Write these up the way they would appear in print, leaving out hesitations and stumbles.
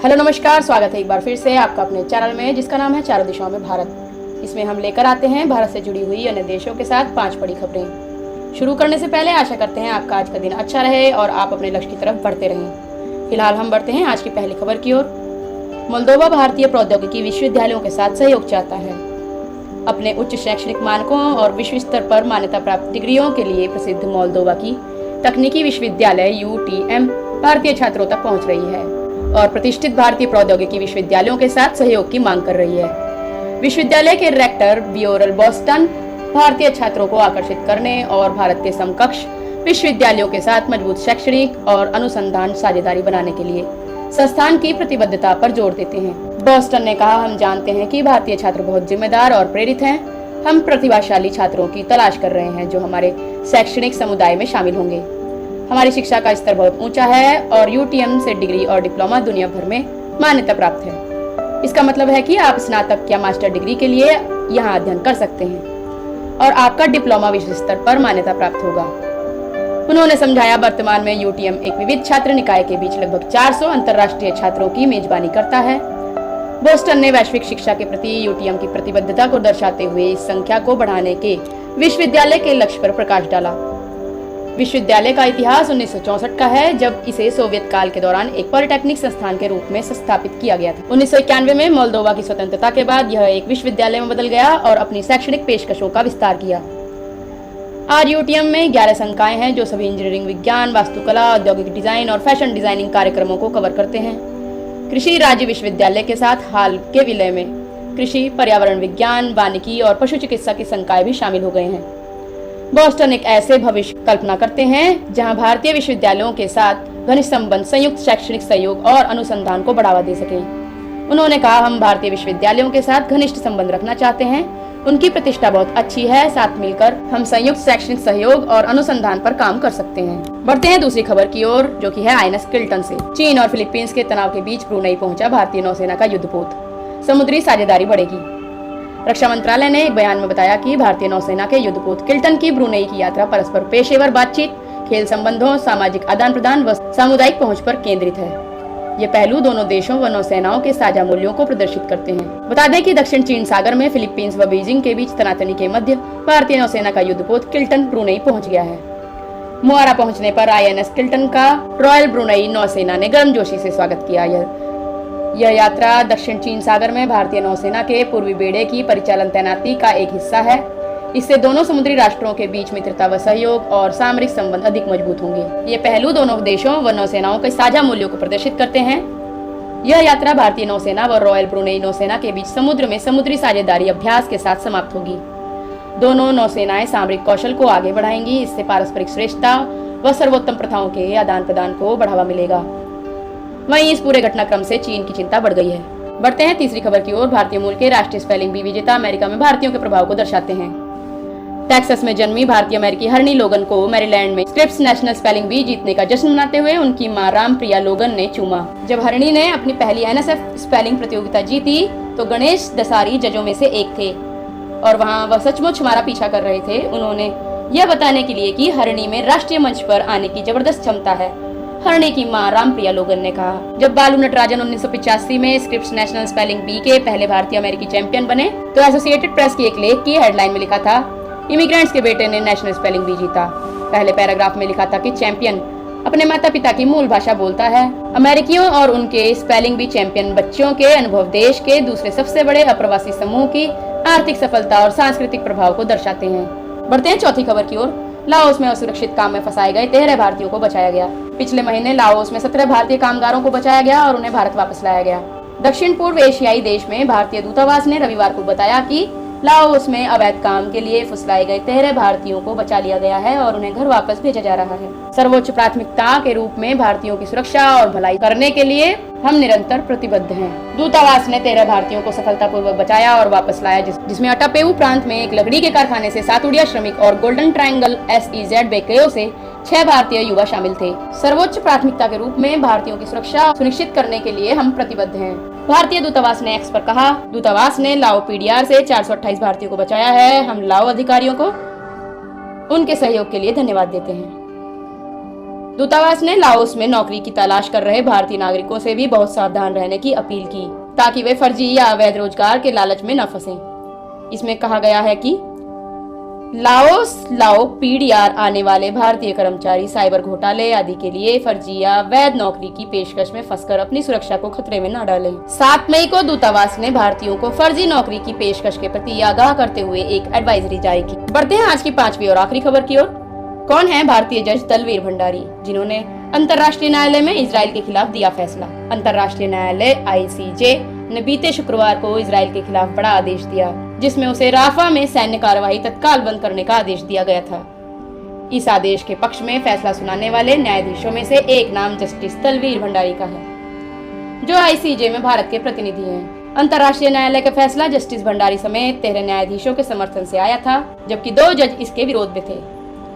Hello नमस्कार, स्वागत है एक बार फिर से आपका अपने चैनल में जिसका नाम है चारों दिशाओं में भारत। इसमें हम लेकर आते हैं भारत से जुड़ी हुई अन्य देशों के साथ 5 बड़ी खबरें। शुरू करने से पहले आशा करते हैं आपका आज का दिन अच्छा रहे और आप अपने लक्ष्य की तरफ बढ़ते रहें। फिलहाल हम बढ़ते हैं आज की पहली खबर की ओर। मोल्दोवा भारतीय प्रौद्योगिकी विश्वविद्यालयों के साथ सहयोग चाहता है। अपने उच्च शैक्षणिक मानकों और विश्व स्तर पर मान्यता प्राप्त डिग्रियों के लिए प्रसिद्ध मोल्दोवा की तकनीकी विश्वविद्यालय UTM भारतीय छात्रों तक पहुंच रही है और प्रतिष्ठित भारतीय प्रौद्योगिकी विश्वविद्यालयों के साथ सहयोग की मांग कर रही है। विश्वविद्यालय के रेक्टर बियोरल बोस्टन भारतीय छात्रों को आकर्षित करने और भारत के समकक्ष विश्वविद्यालयों के साथ मजबूत शैक्षणिक और अनुसंधान साझेदारी बनाने के लिए संस्थान की प्रतिबद्धता पर जोर देते हैं। बोस्टन ने कहा, हम जानते हैं कि भारतीय छात्र बहुत जिम्मेदार और प्रेरित हैं। हम प्रतिभाशाली छात्रों की तलाश कर रहे हैं जो हमारे शैक्षणिक समुदाय में शामिल होंगे। हमारी शिक्षा का स्तर बहुत ऊंचा है और UTM से डिग्री और डिप्लोमा दुनिया भर में मान्यता प्राप्त है। इसका मतलब है कि आप स्नातक या मास्टर डिग्री के लिए यहाँ अध्ययन कर सकते हैं और आपका डिप्लोमा विश्व स्तर पर मान्यता प्राप्त होगा। उन्होंने समझाया, वर्तमान में UTM एक विविध छात्र निकाय के बीच लगभग 400 अंतर्राष्ट्रीय छात्रों की मेजबानी करता है। बोस्टन ने वैश्विक शिक्षा के प्रति UTM की प्रतिबद्धता को दर्शाते हुए इस संख्या को बढ़ाने के विश्वविद्यालय के लक्ष्य पर प्रकाश डाला। विश्वविद्यालय का इतिहास 1964 का है, जब इसे सोवियत काल के दौरान एक पॉलिटेक्निक संस्थान के रूप में स्थापित किया गया था। 1991 में मोल्दोवा की स्वतंत्रता के बाद यह एक विश्वविद्यालय में बदल गया और अपनी शैक्षणिक पेशकशों का विस्तार किया। आज UTM में 11 संकाय हैं जो सभी इंजीनियरिंग, विज्ञान, वास्तुकला, औद्योगिक डिजाइन और फैशन डिजाइनिंग कार्यक्रमों को कवर करते हैं। कृषि राज्य विश्वविद्यालय के साथ हाल के विलय में कृषि, पर्यावरण विज्ञान, वानिकी और पशु चिकित्सा के संकाय भी शामिल हो गए हैं। बोस्टन एक ऐसे भविष्य कल्पना करते हैं जहां भारतीय विश्वविद्यालयों के साथ घनिष्ठ संबंध संयुक्त शैक्षणिक सहयोग और अनुसंधान को बढ़ावा दे सके। उन्होंने कहा, हम भारतीय विश्वविद्यालयों के साथ घनिष्ठ संबंध रखना चाहते हैं। उनकी प्रतिष्ठा बहुत अच्छी है। साथ मिलकर हम संयुक्त शैक्षणिक सहयोग और अनुसंधान पर काम कर सकते हैं। बढ़ते हैं दूसरी खबर की ओर जो कि है INS किल्टन से। चीन और फिलीपींस के तनाव के बीच ब्रुनेई पहुंचा भारतीय नौसेना का युद्धपोत। समुद्री साझेदारी बढ़ेगी। रक्षा मंत्रालय ने एक बयान में बताया कि भारतीय नौसेना के युद्धपोत किल्टन की ब्रुनेई की यात्रा परस्पर पेशेवर बातचीत, खेल संबंधों, सामाजिक आदान प्रदान व सामुदायिक पहुंच पर केंद्रित है। ये पहलू दोनों देशों व नौसेनाओं के साझा मूल्यों को प्रदर्शित करते हैं। बता दें कि दक्षिण चीन सागर में फिलीपींस व बीजिंग के बीच तनातनी के मध्य भारतीय नौसेना का युद्धपोत किल्टन ब्रुनेई पहुंच गया है। मुआरा पहुंचने पर INS किल्टन का रॉयल ब्रुनेई नौसेना ने गर्मजोशी से स्वागत किया। यह यात्रा दक्षिण चीन सागर में भारतीय नौसेना के पूर्वी बेड़े की परिचालन तैनाती का एक हिस्सा है। इससे दोनों समुद्री राष्ट्रों के बीच मित्रता व सहयोग और सामरिक संबंध अधिक मजबूत होंगे। ये पहलू दोनों देशों व नौसेनाओं के साझा मूल्यों को प्रदर्शित करते हैं। यह यात्रा भारतीय नौसेना व रॉयल ब्रुनेई नौसेना के बीच समुद्र में समुद्री साझेदारी अभ्यास के साथ समाप्त होगी। दोनों नौसेनाएं सामरिक कौशल को आगे बढ़ाएंगी। इससे पारस्परिक श्रेष्ठता व सर्वोत्तम प्रथाओं के आदान प्रदान को बढ़ावा मिलेगा। वहीं इस पूरे घटनाक्रम से चीन की चिंता बढ़ गई है। बढ़ते हैं तीसरी खबर की ओर। भारतीय मूल के राष्ट्रीय स्पेलिंग बी विजेता अमेरिका में भारतीयों के प्रभाव को दर्शाते हैं। टेक्सास में जन्मी भारतीय अमेरिकी हरणी लोगन को मैरीलैंड में स्क्रिप्स नेशनल स्पेलिंग बी जीतने का जश्न मनाते हुए उनकी मां रामप्रिया लोगन ने चूमा। जब हरणी ने अपनी पहली NSF स्पेलिंग प्रतियोगिता जीती तो गणेश दसारी जजों में से एक थे और वहाँ वह सचमुच हमारा पीछा कर रहे थे। उन्होंने यह बताने के लिए कि हरणी में राष्ट्रीय मंच पर आने की जबरदस्त क्षमता है, हरणी की मां रामप्रिया लोगन ने कहा। जब बालू नटराजन 1985 में स्क्रिप्स नेशनल स्पेलिंग बी के पहले भारतीय अमेरिकी चैंपियन बने तो एसोसिएटेड प्रेस की एक लेख की हेडलाइन में लिखा था, इमिग्रेंट्स के बेटे ने नेशनल स्पेलिंग बी जीता। पहले पैराग्राफ में लिखा था कि चैंपियन अपने माता पिता की मूल भाषा बोलता है। अमेरिकियों और उनके स्पेलिंग बी चैंपियन बच्चों के अनुभव देश के दूसरे सबसे बड़े अप्रवासी समूह की आर्थिक सफलता और सांस्कृतिक प्रभाव को दर्शाते हैं। बढ़ते हैं चौथी खबर की ओर। लाओस में असुरक्षित काम में फंसाए गए 13 भारतीयों को बचाया गया। पिछले महीने लाओस में 17 भारतीय कामगारों को बचाया गया और उन्हें भारत वापस लाया गया। दक्षिण पूर्व एशियाई देश में भारतीय दूतावास ने रविवार को बताया कि लाओस में अवैध काम के लिए फुसलाए गए 13 भारतीयों को बचा लिया गया है और उन्हें घर वापस भेजा जा रहा है। सर्वोच्च प्राथमिकता के रूप में भारतीयों की सुरक्षा और भलाई करने के लिए हम निरंतर प्रतिबद्ध हैं। दूतावास ने 13 भारतीयों को सफलतापूर्वक बचाया और वापस लाया, जिसमें अटापेऊ प्रांत में एक लकड़ी के कारखाने से 7 उड़िया श्रमिक और गोल्डन ट्रायंगल SEZ बेकयो से 6 भारतीय युवा शामिल थे। सर्वोच्च प्राथमिकता के रूप में भारतीयों की सुरक्षा सुनिश्चित करने के लिए हम प्रतिबद्ध हैं। भारतीय दूतावास ने एक्स पर कहा। दूतावास ने लाओ PDR से 428 भारतीयों को बचाया है। हम लाओ अधिकारियों को उनके सहयोग के लिए धन्यवाद देते हैं। दूतावास ने लाओस में नौकरी की तलाश कर रहे भारतीय नागरिकों से भी बहुत सावधान रहने की अपील की ताकि वे फर्जी या अवैध रोजगार के लालच में न फंसें। इसमें कहा गया है कि लाओ पीडीआर आने वाले भारतीय कर्मचारी साइबर घोटाले आदि के लिए फर्जी या अवैध नौकरी की पेशकश में फंसकर अपनी सुरक्षा को खतरे में न डालें। 7 मई को दूतावास ने भारतीयों को फर्जी नौकरी की पेशकश के प्रति आगाह करते हुए एक एडवाइजरी जारी की। बढ़ते हैं आज की 5वीं और आखिरी खबर की ओर। कौन है भारतीय जज तलवीर भंडारी, जिन्होंने अंतर्राष्ट्रीय न्यायालय में इजराइल के खिलाफ दिया फैसला। अंतर्राष्ट्रीय न्यायालय ICJ ने बीते शुक्रवार को इजराइल के खिलाफ बड़ा आदेश दिया, जिसमें उसे राफा में सैन्य कार्रवाई तत्काल बंद करने का आदेश दिया गया था। इस आदेश के पक्ष में फैसला सुनाने वाले न्यायाधीशों में से एक नाम जस्टिस तलवीर भंडारी का है, जो ICJ में भारत के प्रतिनिधि हैं। अंतर्राष्ट्रीय न्यायालय का फैसला जस्टिस भंडारी समेत 13 न्यायाधीशों के समर्थन से आया था, जबकि 2 जज इसके विरोध में थे।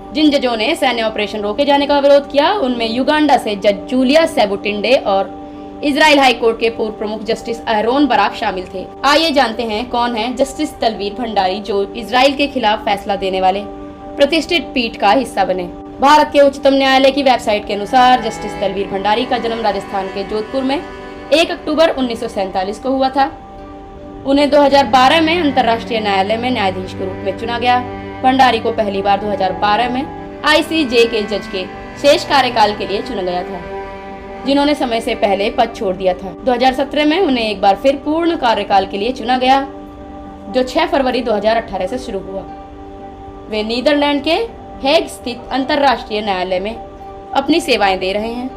जिन जजों ने सैन्य ऑपरेशन रोके जाने का विरोध किया, उनमें युगांडा से जज जूलिया सेबुटिंडे और इजराइल हाई कोर्ट के पूर्व प्रमुख जस्टिस अहरोन बराक शामिल थे। आइए जानते हैं कौन है जस्टिस तलवीर भंडारी, जो इजराइल के खिलाफ फैसला देने वाले प्रतिष्ठित पीठ का हिस्सा बने। भारत के उच्चतम न्यायालय की वेबसाइट के अनुसार जस्टिस तलवीर भंडारी का जन्म राजस्थान के जोधपुर में 1 अक्टूबर 1947 को हुआ था। उन्हें 2012 में अंतर्राष्ट्रीय न्यायालय में न्यायाधीश के रूप में चुना गया। भंडारी को पहली बार 2012 में ICJ के जज के शेष कार्यकाल के लिए चुना गया था, जिन्होंने समय से पहले पद छोड़ दिया था। 2017 में उन्हें एक बार फिर पूर्ण कार्यकाल के लिए चुना गया, जो 6 फरवरी 2018 से शुरू हुआ। वे नीदरलैंड के हेग स्थित अंतर्राष्ट्रीय न्यायालय में अपनी सेवाएं दे रहे हैं।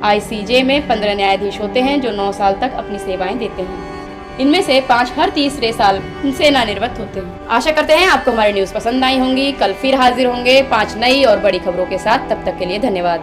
ICJ में 15 न्यायाधीश होते हैं, जो 9 साल तक अपनी सेवाएं देते हैं। इनमें से 5 हर तीसरे साल सेवानिवृत्त होते हैं। आशा करते हैं आपको हमारी न्यूज पसंद आई होंगी। कल फिर हाजिर होंगे 5 नई और बड़ी खबरों के साथ। तब तक के लिए धन्यवाद।